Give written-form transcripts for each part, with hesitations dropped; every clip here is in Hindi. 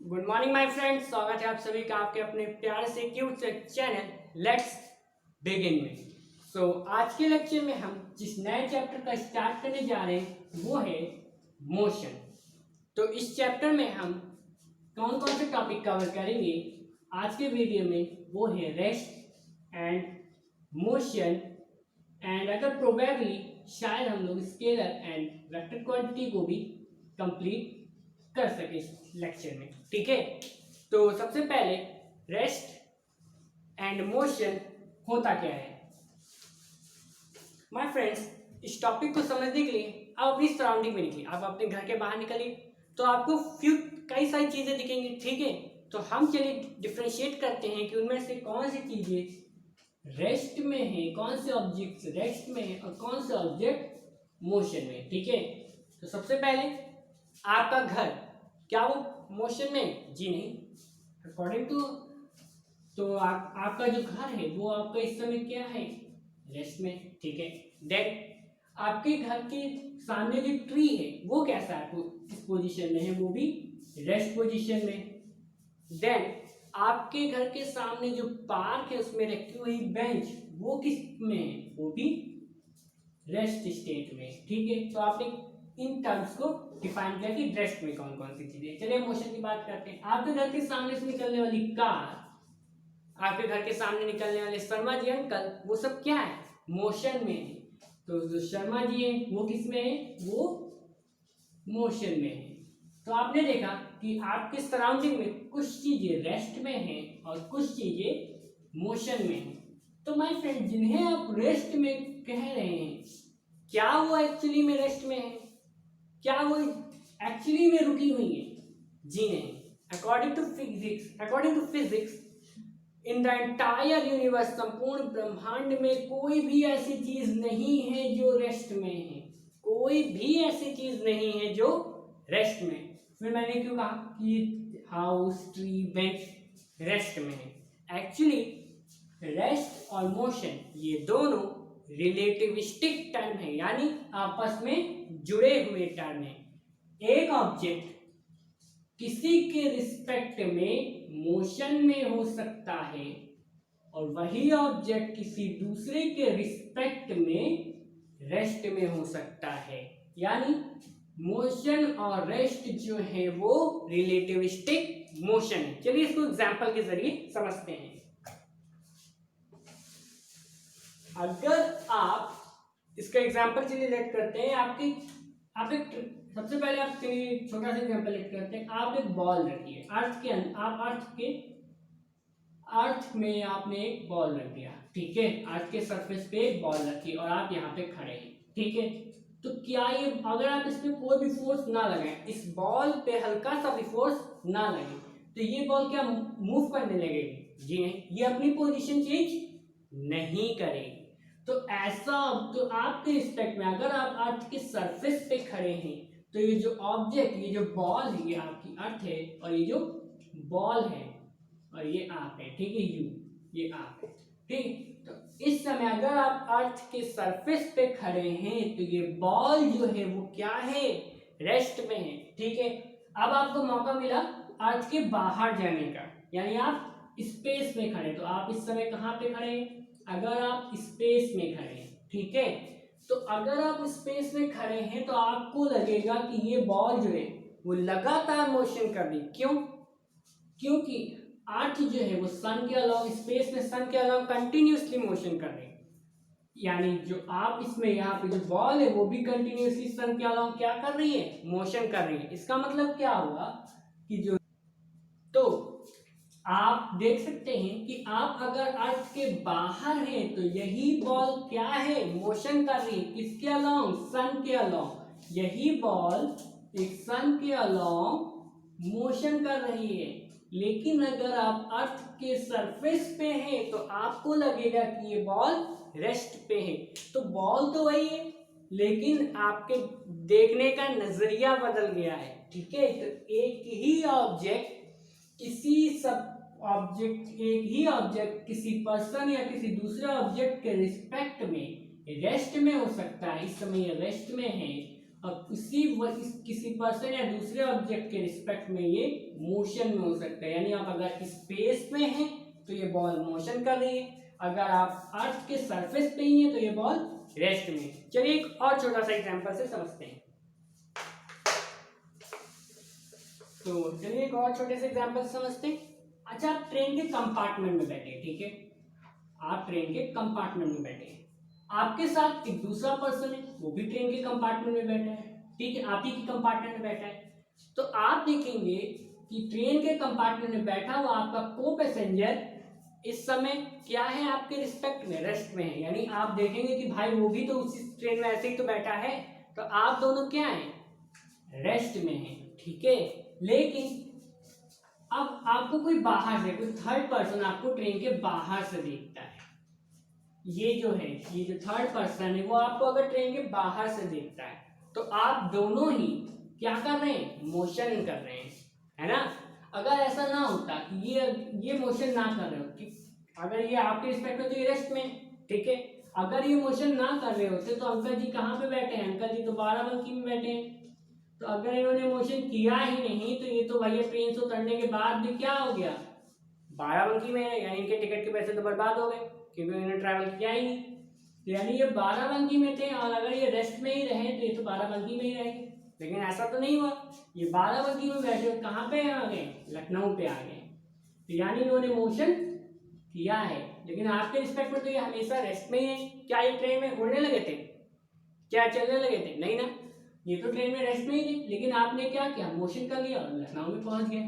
गुड मॉर्निंग माय फ्रेंड्स, स्वागत है आप सभी का आपके अपने प्यारे से क्यूट से चैनल लेट्स बिगिन में। आज के लेक्चर में हम जिस नए चैप्टर का स्टार्ट करने जा रहे हैं वो है मोशन। तो इस चैप्टर में हम कौन कौन से टॉपिक कवर करेंगे आज के वीडियो में, वो है रेस्ट एंड मोशन एंड अगर प्रोबेबली शायद हम लोग स्केलर एंड वेक्टर क्वांटिटी को भी कंप्लीट कर सके इस लेक्चर में। ठीक है, तो सबसे पहले रेस्ट एंड मोशन होता क्या है माय फ्रेंड्स। इस टॉपिक को समझने के लिए आप अपनी सराउंडिंग में निकलिए, आप अपने घर के बाहर निकलिए तो आपको कई सारी चीजें दिखेंगी। ठीक है, तो हम चलिए डिफ्रेंशिएट करते हैं कि उनमें से कौन सी चीजें रेस्ट में है, कौन से ऑब्जेक्ट रेस्ट में है और कौन से ऑब्जेक्ट मोशन में। ठीक है, तो सबसे पहले आपका घर, क्या वो मोशन में? जी नहीं। अकॉर्डिंग टू आपका जो घर है वो आपका इस समय क्या है? रेस्ट में। ठीक है, देन आपके घर के सामने जो ट्री है वो कैसा है? किस पोजीशन में है? वो भी रेस्ट पोजीशन में। देन आपके घर के सामने जो पार्क है उसमें रखी हुई बेंच वो किस में है? वो भी रेस्ट स्टेट में। ठीक है, तो आपने इन टर्म्स को डिफाइन किया कि रेस्ट में कौन कौन सी चीजें। चलिए मोशन की बात करते हैं। आपके घर के सामने से निकलने वाली कार, आपके घर के सामने निकलने वाले शर्मा जी अंकल, वो सब क्या है? मोशन में है। तो जो शर्मा जी है वो किस में है? वो मोशन में है। तो आपने देखा कि आपके सराउंडिंग में कुछ चीजें रेस्ट में है और कुछ चीजें मोशन में है। तो माय फ्रेंड, जिन्हें आप रेस्ट में कह रहे हैं, क्या वो एक्चुअली में रेस्ट में है? क्या वो एक्चुअली में रुकी हुई है? जी नहीं। According to physics in the entire universe, संपूर्ण ब्रह्मांड में कोई भी ऐसी चीज नहीं है जो रेस्ट में है। कोई भी ऐसी चीज नहीं है जो रेस्ट में। फिर मैंने क्यों कहा कि हाउस, ट्री, बेंच रेस्ट में है? एक्चुअली रेस्ट और मोशन ये दोनों रिलेटिविस्टिक टर्म है, यानी आपस में जुड़े हुए टर्म है। एक ऑब्जेक्ट किसी के रिस्पेक्ट में मोशन में हो सकता है और वही ऑब्जेक्ट किसी दूसरे के रिस्पेक्ट में रेस्ट में हो सकता है। यानी मोशन और रेस्ट जो है वो रिलेटिविस्टिक मोशन है। चलिए इसको एग्जांपल के जरिए समझते हैं। अगर आप इसका एग्जांपल चलिए लेट करते हैं। आप एक सबसे पहले आप चलिए छोटा सा एग्जांपल लेट करते हैं। आप एक बॉल रखिए अर्थ के अर्थ में आपने एक बॉल रख दिया। ठीक है, अर्थ के सरफेस पे एक बॉल रखी और आप यहाँ पे खड़े हैं। ठीक है, तो क्या ये, अगर आप इसमें कोई भी फोर्स ना लगाएं, इस बॉल पे हल्का सा भी फोर्स ना लगे, तो ये बॉल क्या मूव करने लगेगी? जी नहीं, ये अपनी पोजीशन चेंज नहीं करेगी। तो ऐसा, तो आपके रिस्पेक्ट में अगर आप अर्थ के सरफेस पे खड़े हैं तो ये जो ऑब्जेक्ट, ये जो बॉल है, ये आपकी अर्थ है और ये जो बॉल है और ये आप है। ठीक है, ये आप है। ठीक, तो इस समय अगर आप अर्थ के सरफेस पे खड़े हैं तो ये बॉल जो है वो क्या है? रेस्ट में है। ठीक है, अब आपको मौका मिला अर्थ के बाहर जाने का, यानी आप स्पेस में खड़े। तो आप इस समय कहाँ पे खड़े हैं? अगर आप स्पेस में खड़े हैं, ठीक है, तो अगर आप स्पेस में खड़े हैं तो आपको लगेगा कि ये बॉल जो है वो लगातार मोशन कर रही। क्यों? क्योंकि अर्थ जो है वो सन के अलावा, स्पेस में सन के अलावा कंटिन्यूसली मोशन कर रही है। यानी जो आप इसमें यहाँ पे जो बॉल है वो भी कंटिन्यूसली सन के अलावा क्या कर रही है? मोशन कर रही है। इसका मतलब क्या हुआ कि जो, तो आप देख सकते हैं कि आप अगर अर्थ के बाहर हैं तो यही बॉल क्या है? मोशन कर रही है। किसके अलोंग? सन के अलोंग। यही बॉल एक सन के अलोंग मोशन कर रही है। लेकिन अगर आप अर्थ के सरफेस पे हैं तो आपको लगेगा कि ये बॉल रेस्ट पे है। तो बॉल तो वही है लेकिन आपके देखने का नजरिया बदल गया है। ठीक है, तो एक ही ऑब्जेक्ट किसी पर्सन या किसी दूसरे ऑब्जेक्ट के रिस्पेक्ट में रेस्ट में हो सकता है। इस समय ये रेस्ट में है अब किसी पर्सन या दूसरे ऑब्जेक्ट के रिस्पेक्ट में ये मोशन में हो सकता है, यानी आप अगर स्पेस में हैं तो ये बॉल मोशन कर रही है, अगर आप अर्थ के सरफेस पे ही हैं तो ये बॉल रेस्ट में। चलिए एक और छोटा सा एग्जांपल से समझते हैं। तो चलिए एक और छोटे से एग्जांपल समझते हैं। अच्छा, आप ट्रेन के कंपार्टमेंट में बैठे, ठीक है, आप ट्रेन के कंपार्टमेंट में बैठे हैं, आपके साथ एक दूसरा पर्सन है, वो भी ट्रेन के कंपार्टमेंट में बैठा है, ठीक है, आप ही की कंपार्टमेंट में बैठा है। तो आप देखेंगे कि ट्रेन के कंपार्टमेंट में बैठा हुआ आपका को पैसेंजर इस समय क्या है, आपके रिस्पेक्ट में रेस्ट में है, यानी आप देखेंगे कि भाई वो भी तो उसी ट्रेन में ऐसे ही तो बैठा है, तो आप दोनों क्या है, रेस्ट में है, ठीक है। लेकिन अब आपको कोई बाहर से, कोई थर्ड पर्सन आपको ट्रेन के बाहर से देखता है, ये जो थर्ड पर्सन है वो आपको अगर ट्रेन के बाहर से देखता है, तो आप दोनों ही क्या कर रहे हैं, मोशन कर रहे हैं, है ना। अगर ऐसा ना होता कि ये मोशन ना कर रहे हो, कि अगर ये आपके रिस्पेक्ट में तो ये रेस्ट में, ठीक है, अगर ये मोशन ना कर रहे होते तो अंकल जी कहाँ पे बैठे हैं, अंकल जी तो बाराबंकी में बैठे हैं। तो अगर इन्होंने मोशन किया ही नहीं तो ये तो भैया ट्रेन से उतरने के बाद भी क्या हो गया, बाराबंकी में है, यानी इनके टिकट के पैसे तो बर्बाद हो गए क्योंकि इन्होंने ट्रैवल किया ही नहीं। तो यानी ये बाराबंकी में थे और अगर ये रेस्ट में ही रहे तो ये तो बाराबंकी में ही रहेंगे, लेकिन ऐसा तो नहीं हुआ, ये बाराबंकी में बैठे कहाँ पे आ गए, लखनऊ पे आ गए। तो यानी इन्होंने मोशन किया है, लेकिन आपके रिस्पेक्ट में तो ये हमेशा रेस्ट में ही है। क्या ये ट्रेन में उड़ने लगे थे, क्या चलने लगे थे, नहीं ना, ये तो ट्रेन में रेस्ट में ही थे, लेकिन आपने क्या किया, मोशन कर लिया और लखनऊ में पहुंच गए।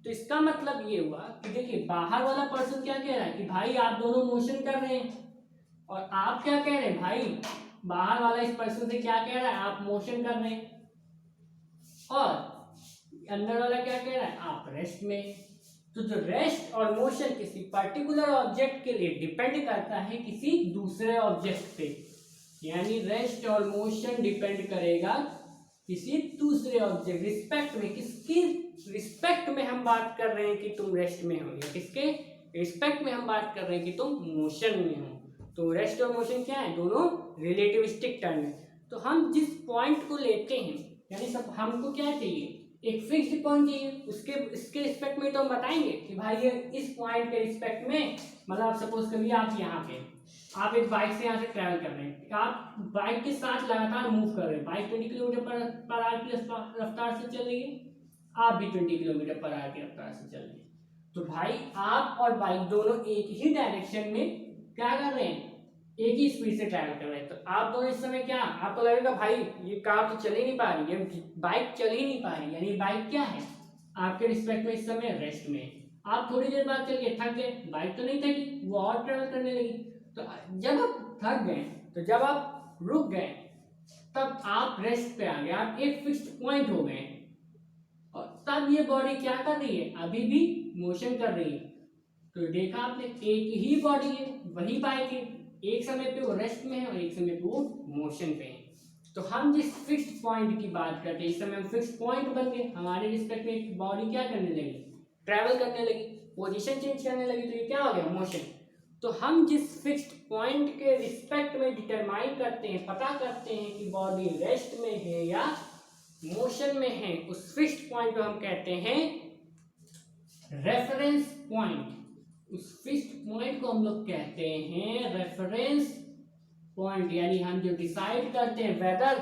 तो इसका मतलब ये हुआ कि देखिए बाहर वाला पर्सन क्या कह रहा है कि भाई आप दोनों मोशन कर रहे हैं, और आप क्या कह रहे हैं, भाई बाहर वाला इस पर्सन से क्या कह रहा है, आप मोशन कर रहे हैं, और अंदर वाला क्या कह रहा है, आप रेस्ट में। तो जो रेस्ट और मोशन किसी पर्टिकुलर ऑब्जेक्ट के लिए डिपेंड करता है किसी दूसरे ऑब्जेक्ट पे, यानी रेस्ट और मोशन डिपेंड करेगा किसी दूसरे ऑब्जेक्ट रिस्पेक्ट में। किसकी रिस्पेक्ट में हम बात कर रहे हैं कि तुम रेस्ट में हो, या किसके रिस्पेक्ट में हम बात कर रहे हैं कि तुम मोशन में हो। तो रेस्ट और मोशन क्या है, दोनों रिलेटिविस्टिक टर्म है। तो हम जिस पॉइंट को लेते हैं, यानी सब हमको क्या चाहिए, एक फिक्स्ड पॉइंट चाहिए, उसके इसके रिस्पेक्ट में तो हम बताएंगे कि भाई ये इस पॉइंट के रिस्पेक्ट में, मतलब सपोज करिए आप यहाँ पे, आप एक बाइक से यहाँ से ट्रैवल कर रहे हैं, आप बाइक के साथ लगातार मूव कर रहे हैं, बाइक 20 किलोमीटर पर आवर की रफ्तार से चल रही है, आप भी 20 किलोमीटर पर आवर की रफ्तार से चल रहे हैं। तो भाई आप और बाइक दोनों एक ही डायरेक्शन में क्या कर रहे हैं, एक ही स्पीड से ट्रैवल कर रहे हैं। तो आप दोनों इस समय क्या, आपको लगेगा भाई ये कार तो चल ही नहीं पा रही, ये बाइक चल ही नहीं पा रही, यानी बाइक क्या है, आपके रिस्पेक्ट में इस समय रेस्ट में। आप थोड़ी देर बाद चल के थक गए, बाइक तो नहीं थकी, वो और ट्रैवल करने लगी। तो जब आप थक गए, तो जब आप रुक गए, तब आप रेस्ट पे आ गए, आप एक फिक्स्ड पॉइंट हो गए, और तब ये बॉडी क्या कर रही है, अभी भी मोशन कर रही है। तो देखा आपने, एक ही बॉडी है, वही बाइक है, एक समय पे वो रेस्ट में है और एक समय पे वो मोशन पे है। तो हम जिस फिक्स्ड पॉइंट की बात करते हैं, इस समय हम फिक्स्ड पॉइंट बन गए, हमारे रिस्पेक्ट में एक बॉडी क्या करने लगी, ट्रैवल करने लगी, पोजीशन चेंज करने लगी, तो ये क्या हो गया, मोशन। तो हम जिस फिक्स्ड पॉइंट के रिस्पेक्ट में डिटरमाइन करते हैं, पता करते हैं कि बॉडी रेस्ट में है या मोशन में है, उस फिक्स्ड पॉइंट को हम कहते हैं रेफरेंस पॉइंट। उस फिक्स्ड पॉइंट को हम लोग कहते हैं रेफरेंस पॉइंट, यानी हम जो डिसाइड करते हैं whether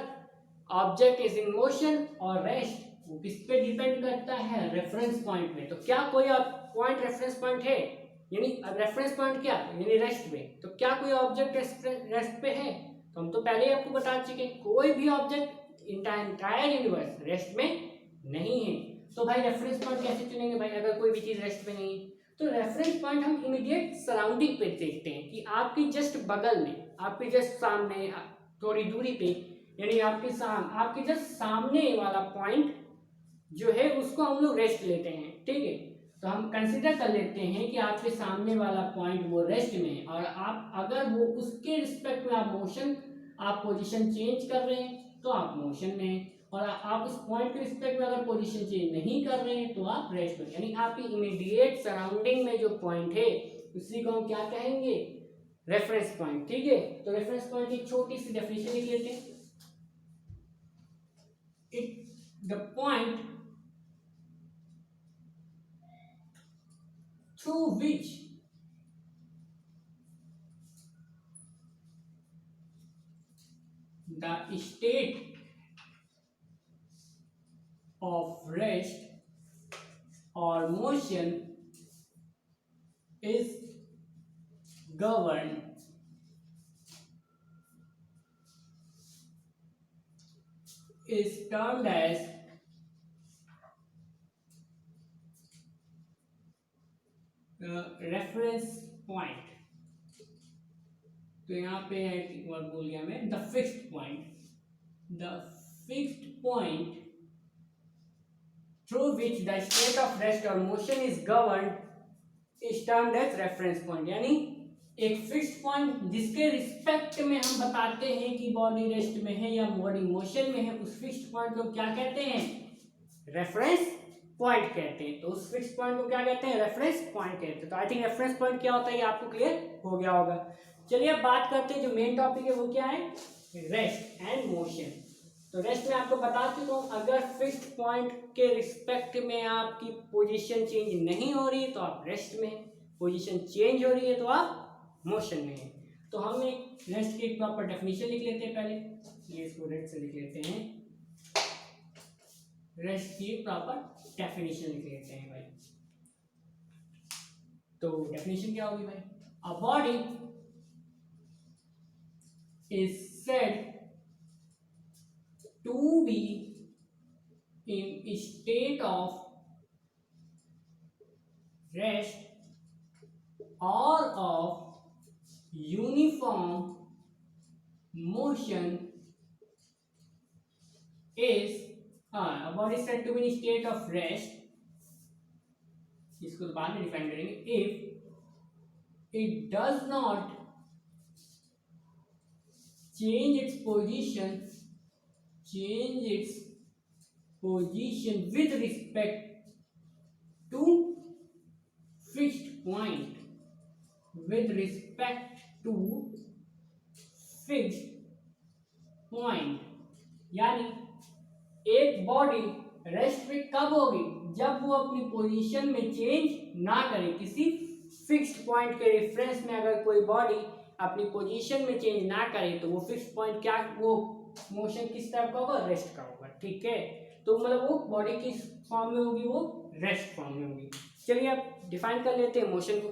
object is in motion और रेस्ट, वो किस पे डिपेंड करता है, रेफरेंस पॉइंट में। तो क्या कोई पॉइंट रेफरेंस पॉइंट है, यानी रेफरेंस पॉइंट क्या, यानी रेस्ट में। तो क्या कोई ऑब्जेक्ट रेस्ट पे है, तो हम तो पहले ही आपको बता चुके, कोई भी ऑब्जेक्ट इंटायर यूनिवर्स रेस्ट में नहीं है। तो भाई रेफरेंस पॉइंट कैसे चुनेंगे भाई, अगर कोई भी चीज रेस्ट पे नहीं है। तो रेफरेंस पॉइंट हम इमीडिएट सराउंडिंग पे देखते हैं कि आपकी जस्ट बगल में, आपके जस्ट सामने, थोड़ी दूरी पे, यानी आपके जस्ट सामने वाला पॉइंट जो है उसको हम लोग रेस्ट लेते हैं, ठीक है। तो हम कंसिडर कर लेते हैं कि आपके सामने वाला पॉइंट वो रेस्ट में है, और आप अगर वो उसके रिस्पेक्ट में आप पोजीशन चेंज कर रहे हैं तो आप मोशन में हैं, और आप उस पॉइंट के रिस्पेक्ट में अगर पोजीशन चेंज नहीं कर रहे हैं तो आप रेस्ट में, यानी आपकी इमीडिएट सराउंडिंग में जो पॉइंट है उसी को हम क्या कहेंगे, रेफरेंस पॉइंट, ठीक है। तो रेफरेंस पॉइंट की छोटी सी डेफिनेशन लिख लेते हैं। The point through which the state of rest or motion is governed is termed as reference point. तो यहाँ पे एक वर्ड बोल गया मैं, the fixed point, the fixed point through which the state of rest और motion is governed is termed as reference point. यानी एक फिक्स्ड पॉइंट जिसके रिस्पेक्ट में हम बताते हैं कि बॉडी रेस्ट में है या बॉडी मोशन में है, उस फिक्स्ड पॉइंट को क्या कहते हैं? रेफरेंस पॉइंट कहते हैं। तो उस फिक्स्ड पॉइंट को क्या कहते हैं? रेफरेंस पॉइंट कहते हैं। तो आई थिंक रेफरेंस पॉइंट क्या होता है ये आपको क्लियर हो गया होगा। चलिए अब बात करते हैं, जो मेन टॉपिक है वो क्या है? Rest and motion. तो रेस्ट में आपको बता चुका हूँ, अगर फिक्स्ड पॉइंट के रिस्पेक्ट में आपकी पोजीशन चेंज नहीं हो रही है तो आप रेस्ट में, पोजीशन चेंज हो रही है तो आप मोशन में है। तो हम एक रेस्ट की एक प्रॉपर डेफिनेशन लिख लेते हैं पहले, ये इसको रेस्ट से लिख लेते हैं, रेस्ट की प्रॉपर डेफिनेशन लिख लेते हैं भाई। तो डेफिनेशन क्या होगी भाई? A body is said to be in a state of rest or of uniform motion is a body is said to be in a state of rest, इसको बाद में डिफाइन करेंगे, if it does not change its position with respect to fixed point, with respect to fixed point। यानी एक बॉडी रेस्ट में कब होगी? जब वो अपनी पोजीशन में चेंज ना करे। किसी फिक्स्ड पॉइंट के रेफरेंस में अगर कोई बॉडी अपनी पोजीशन में चेंज ना करे तो वो फिक्स्ड पॉइंट क्या, वो मोशन किस टाइप का होगा? रेस्ट का होगा। ठीक है, तो मतलब वो बॉडी किस फॉर्म में होगी? वो रेस्ट फॉर्म में होगी। चलिए अब डिफाइन कर लेते हैं मोशन को।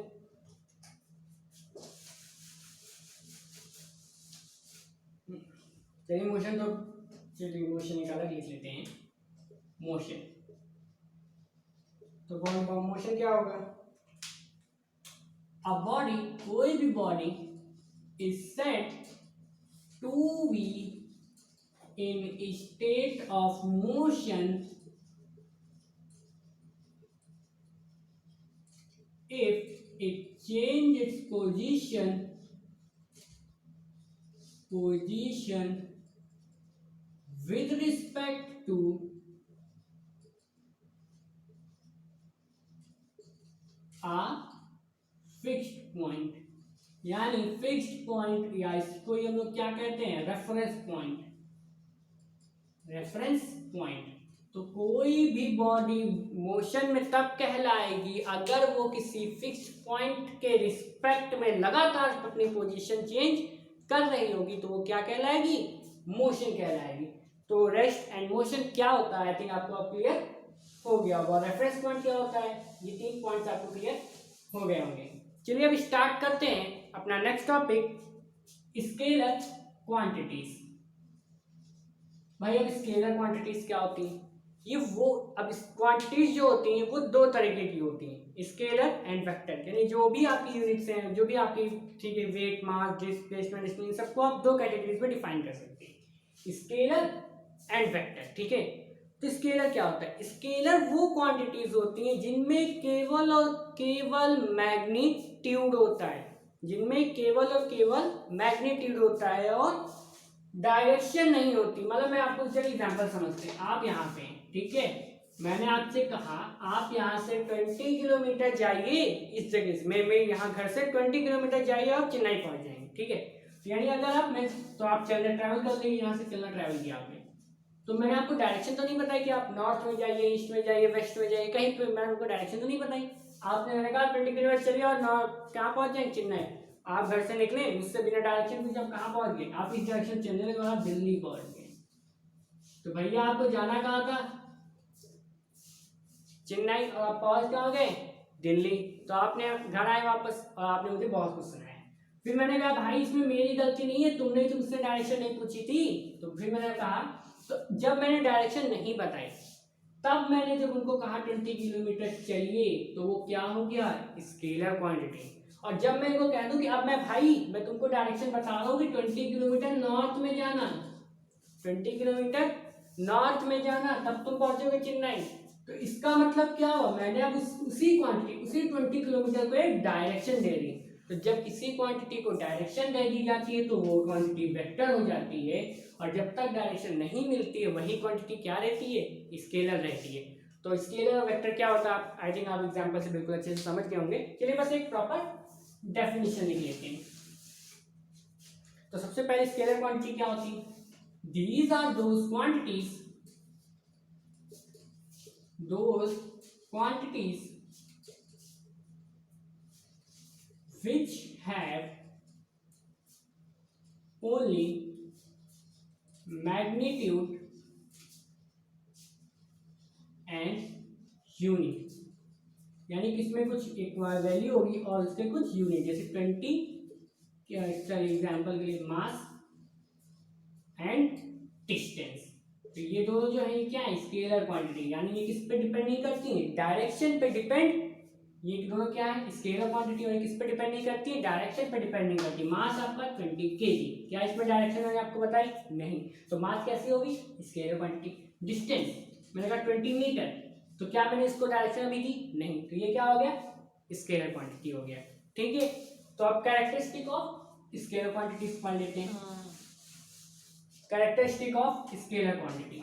चलिए मोशन मोशन एक अलग लिख लेते हैं, मोशन। तो मोशन क्या होगा? अ बॉडी, कोई भी body is said to be in a state of motion if it change its position with respect to a fixed point। यानी फिक्स्ड पॉइंट, या इसको हम लोग क्या कहते हैं? Reference point. Reference point. तो कोई भी बॉडी मोशन में तब कहलाएगी अगर वो किसी फिक्स्ड पॉइंट के रिस्पेक्ट में लगातार अपनी पोजीशन चेंज कर रही होगी, तो वो क्या कहलाएगी? मोशन कहलाएगी। तो रेस्ट एंड मोशन क्या होता है, आई थिंक आपको अब क्लियर हो गया होगा। रेफरेंस पॉइंट क्या होता है, ये 3 पॉइंट्स आपको क्लियर हो गए होंगे। चलिए अब स्टार्ट करते हैं अपना नेक्स्ट टॉपिक, स्केलर क्वांटिटीज। भाई अब स्केलर क्वांटिटीज क्या होती हैं? ये वो, अब क्वांटिटीज जो होती हैं वो 2 तरीके की होती हैं, स्केलर एंड वेक्टर। यानी जो भी आपकी यूनिट्स हैं, जो भी आपकी, ठीक है, वेट, मास, डिस्प्लेसमेंट, स्पिन, सबको आप 2 कैटेगरीज में डिफाइन कर सकते हैं, स्केलर एंड वेक्टर। ठीक है, तो स्केलर क्या होता है? स्केलर वो क्वांटिटीज होती हैं जिनमें केवल और केवल मैग्नीट्यूड होता है, जिनमें केवल और केवल मैग्नीट्यूड होता है और डायरेक्शन नहीं होती। मतलब मैं आपको चलिए एग्जांपल समझते हैं। आप यहाँ पे, ठीक है, मैंने आपसे कहा आप यहाँ से 20 किलोमीटर जाइए, इस जगह से मैं यहाँ घर से 20 किलोमीटर जाइए, आप चेन्नई पहुँच जाएंगे। ठीक है, यानी अगर आप, मैं तो आप चलना ट्रैवल कर लेंगे, यहाँ से चलना ट्रैवल किया आपने, तो मैंने आपको डायरेक्शन तो नहीं बताई कि आप नॉर्थ में जाइए, ईस्ट में जाइए, वेस्ट में जाइए, कहीं पे मैंने आपको डायरेक्शन तो नहीं बताई। आपने मैंने कहा 20 किलोमीटर चलिए और नॉर्थ कहाँ पहुंच जाए, चेन्नई। आप घर से निकले, मुझसे बिना डायरेक्शन पूछे आप कहाँ पहुंच गए, आप इस डायरेक्शन चलने लगे और आप दिल्ली पहुंच गए। तो भैया आपको जाना कहाँ था, चेन्नई, और आप पहुंच कहाँ गए, दिल्ली। तो आपने घर आए वापस और आपने मुझे बहुत कुछ सुनाया। फिर मैंने कहा भाई इसमें मेरी गलती नहीं है, तुमने तो मुझसे डायरेक्शन नहीं पूछी थी। तो फिर मैंने कहा, तो जब मैंने डायरेक्शन नहीं बताई, तब मैंने जब उनको कहा 20 किलोमीटर चलिए, तो वो क्या हो गया, स्केलर क्वांटिटी। और जब मैं इनको कह दूं कि अब मैं तुमको डायरेक्शन बता रहा हूँ कि 20 किलोमीटर नॉर्थ में जाना, 20 किलोमीटर नॉर्थ में जाना, तब तुम पहुंचोगे चेन्नई। तो इसका मतलब क्या हुआ, मैंने अब उसी क्वांटिटी, उसी 20 किलोमीटर को एक डायरेक्शन दे दी। तो जब किसी क्वांटिटी को डायरेक्शन दे दी जाती है तो वो क्वांटिटी वेक्टर हो जाती है, और जब तक डायरेक्शन नहीं मिलती है वही क्वांटिटी क्या रहती है, स्केलर रहती है। तो स्केलर और वेक्टर क्या होता है, आई थिंक आप एग्जांपल से बिल्कुल अच्छे से समझ गए होंगे। चलिए बस एक प्रॉपर डेफिनेशन लिख लेते हैं। तो सबसे पहले स्केलर क्वांटिटी क्या होती है, these are those quantities which have only magnitude and unit, यानी कि इसमें कुछ एक वैल्यू होगी और उसके कुछ यूनिट, जैसे 20 एग्जाम्पल के लिए मास एंड डिस्टेंस। तो ये दोनों जो है क्या है, स्केलर क्वांटिटी, यानी ये किस पे डिपेंड नहीं करती है, डायरेक्शन पे डिपेंड। ये दोनों क्या है, स्केलर क्वांटिटी, और ये किस पे डिपेंड नहीं करती है, डायरेक्शन पे डिपेंड नहीं करती। मास आपका 20 kg, क्या इसमें डायरेक्शन मैंने आपको बताई, नहीं। तो मास कैसी होगी, स्केलर क्वांटिटी। डिस्टेंस मैंने कहा 20 मीटर, तो क्या मैंने इसको डायरेक्शन अभी दी, नहीं। तो ये क्या हो गया, स्केलर क्वांटिटी हो गया। ठीक है, तो अब कैरेक्टरिस्टिक ऑफ स्केलर क्वांटिटी पढ़ लेते हैं। Characteristic of scalar quantity,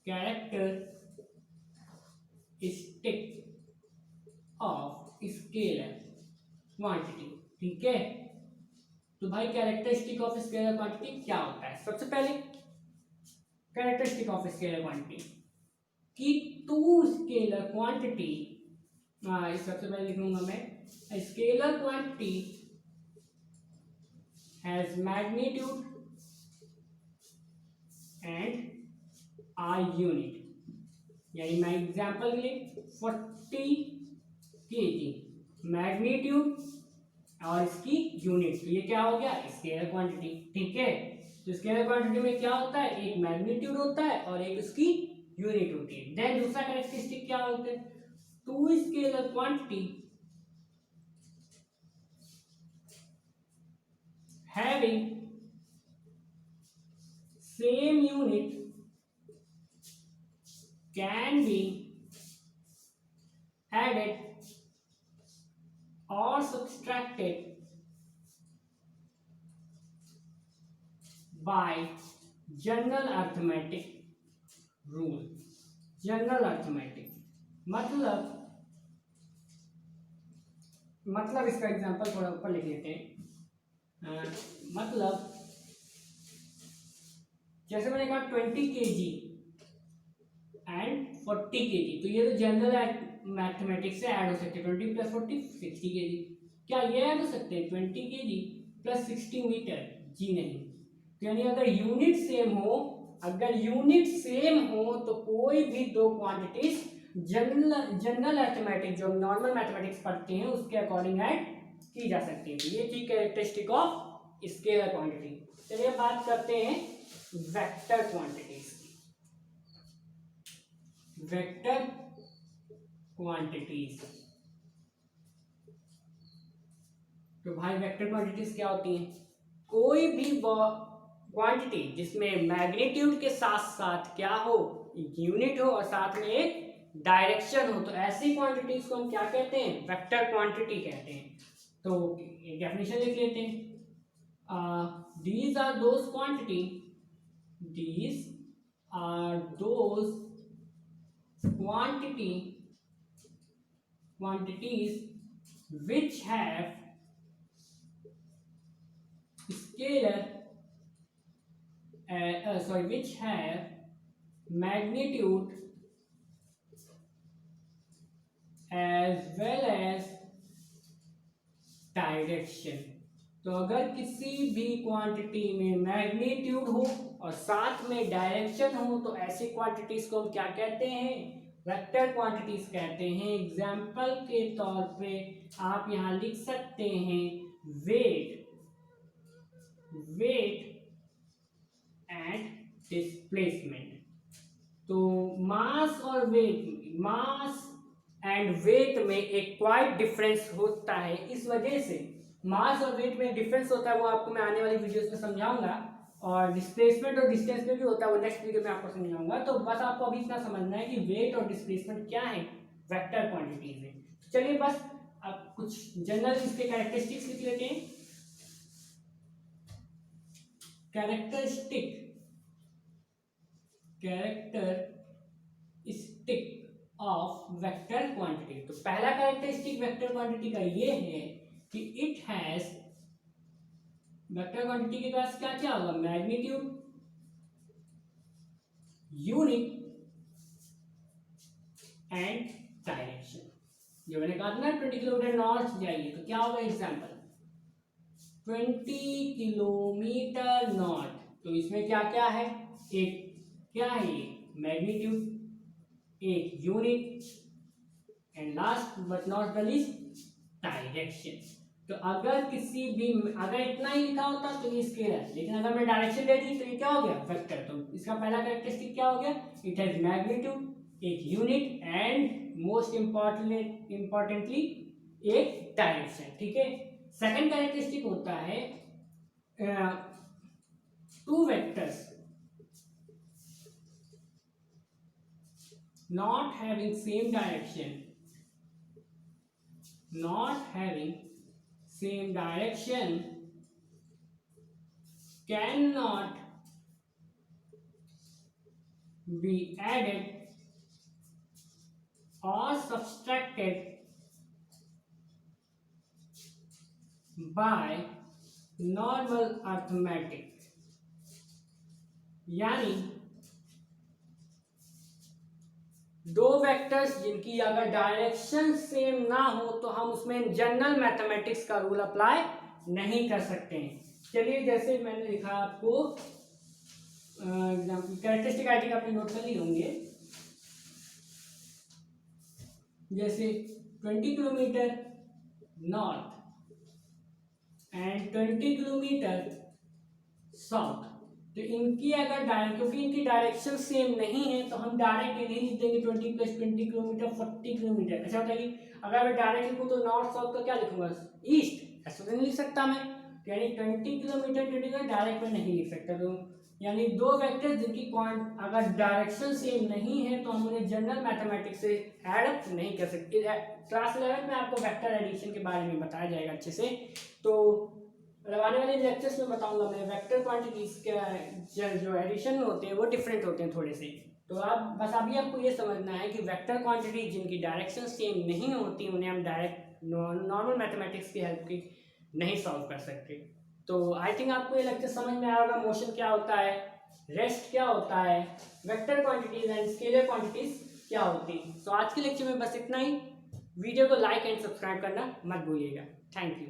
characteristic of scalar quantity. ठीक है, तो भाई कैरेक्टरिस्टिक ऑफ स्केलर क्वांटिटी क्या होता है, सबसे पहले कैरेक्टरिस्टिक ऑफ स्केलर क्वांटिटी की टू स्केलर क्वांटिटी, सबसे पहले लिख लूंगा मैं, scalar quantity has magnitude and are unit, यानी मैं एग्जाम्पल के लिए 40 kg मैग्नीट्यूड और इसकी यूनिट, तो ये क्या हो गया, स्केलर क्वांटिटी। ठीक है, तो स्केलर क्वांटिटी में क्या होता है, एक मैग्नीट्यूड होता है और एक उसकी यूनिट होती है। देन दूसरा कैरेक्टरिस्टिक क्या होता है, two scalar quantity having same unit can be added or subtracted by general arithmetic rule। General arithmetic मतलब इसका एग्जांपल थोड़ा ऊपर लिख लेते हैं। मतलब जैसे मैंने कहा 20 kg एंड 40 kg, तो ये तो जनरल मैथमेटिक्स से ऐड हो सकते हैं। 20 + 40 60 kg, क्या ये ऐड हो सकते हैं 20 kg + 60 मीटर, जी नहीं। तो यानी अगर यूनिट सेम हो तो कोई भी दो क्वांटिटीज जनरल मैथमेटिक्स, जो नॉर्मल मैथमेटिक्स पढ़ते हैं उसके अकॉर्डिंग ऐड की जा सकती है। तो ये थी कैरेक्टरिस्टिक ऑफ स्केलर क्वांटिटी। चलिए बात करते हैं वेक्टर क्वांटिटीज की। वेक्टर क्वांटिटीज, तो भाई वेक्टर क्वांटिटीज क्या होती हैं, कोई भी क्वांटिटी जिसमें मैग्नीट्यूड के साथ साथ क्या हो, यूनिट हो और साथ में एक डायरेक्शन हो, तो ऐसी क्वांटिटीज को हम क्या कहते हैं, वेक्टर क्वांटिटी कहते हैं। तो डेफिनेशन लिख लेते हैं, these are those quantities which have scalar which have magnitude as well as direction. तो अगर किसी भी क्वांटिटी में मैग्नीट्यूड हो और साथ में डायरेक्शन हो तो ऐसी क्वांटिटीज को हम क्या कहते हैं, वेक्टर क्वांटिटीज कहते हैं। एग्जाम्पल के तौर पे आप यहाँ लिख सकते हैं वेट एंड डिस्प्लेसमेंट। तो मास एंड वेट में एक क्वाइट डिफरेंस होता है। इस वजह से मास और वेट में डिफरेंस होता है, वो आपको मैं आने वाली वीडियोस में समझाऊंगा। और डिस्प्लेसमेंट और डिस्टेंस में भी होता है, वो नेक्स्ट वीडियो में आपको समझाऊंगा। तो बस आपको अभी इतना समझना है कि वेट और डिस्प्लेसमेंट क्या है, वेक्टर क्वांटिटीज है। चलिए बस अब कुछ जनरल इसके कैरेक्टरिस्टिक्स लिख लेते हैं। Characteristic of vector quantity. तो पहला कैरेक्टरिस्टिक वेक्टर क्वांटिटी का ये है कि इट हैज, वेक्टर क्वांटिटी के पास क्या क्या होगा, मैग्नीट्यूड, यूनिट एंड डायरेक्शन। जो मैंने कहा था ना 20 किलोमीटर नॉर्थ जाइए तो क्या होगा, एग्जांपल 20 किलोमीटर नॉर्थ। तो इसमें क्या क्या है, एक क्या है मैग्नीट्यूड, एक unit and last but not the least direction. तो अगर किसी भी, अगर इतना ही लिखा होता तो ये स्केलर है, लेकिन अगर मैं डायरेक्शन दे दी तो ये क्या हो गया, वेक्टर। तो इसका पहला कैरेक्टरिस्टिक क्या हो गया, इट हैज मैग्नीट्यूड, एक यूनिट एंड मोस्ट इंपॉर्टेंटली एक डायरेक्शन। ठीक है। सेकंड कैरेक्टरिस्टिक होता है two vectors not having same direction cannot be added or subtracted by normal arithmetic। यानी दो वेक्टर्स जिनकी अगर डायरेक्शन सेम ना हो तो हम उसमें जनरल मैथमेटिक्स का रूल अप्लाई नहीं कर सकते हैं। चलिए जैसे मैंने लिखा आपको एग्जाम्पल, कैरेक्टरिस्टिक आइडिया आपने नोट कर लिए होंगे। जैसे 20 kilometre north and 20 kilometre south. तो इनकी अगर क्योंकि इनकी डायरेक्शन सेम नहीं है तो हम डायरेक्ट नहीं लिख देंगे 20 + 20 किलोमीटर 40 किलोमीटर। अच्छा बताइए, अगर मैं डायरेक्ट लिखूँ तो नॉर्थ साउथ का क्या लिखूंगा, ईस्ट, ऐसा तो नहीं लिख सकता मैं। यानी 20 किलोमीटर 20 किलोमीटर डायरेक्ट में नहीं लिख सकता। तो यानी दो वेक्टर जिनकी अगर डायरेक्शन सेम नहीं है तो हम उन्हें जनरल मैथमेटिक्स से ऐड नहीं कर सकते। क्लास 11 में आपको वेक्टर एडिशन के बारे में बताया जाएगा अच्छे से। तो आने वाले लेक्चर्स में बताऊंगा मैं वेक्टर क्वांटिटीज के जो एडिशन होते हैं वो डिफरेंट होते हैं थोड़े से। तो आप बस अभी आपको ये समझना है कि वेक्टर क्वांटिटी जिनकी डायरेक्शन सेम नहीं होती उन्हें हम डायरेक्ट नॉर्मल मैथमेटिक्स की हेल्प की नहीं सॉल्व कर सकते। तो आई थिंक आपको ये लेक्चर समझ में आया होगा, मोशन क्या होता है, रेस्ट क्या होता है, vector quantities and scalar quantities क्या होती है। तो आज के लेक्चर में बस इतना ही। वीडियो को लाइक एंड सब्सक्राइब करना मत भूलिएगा। Thank you.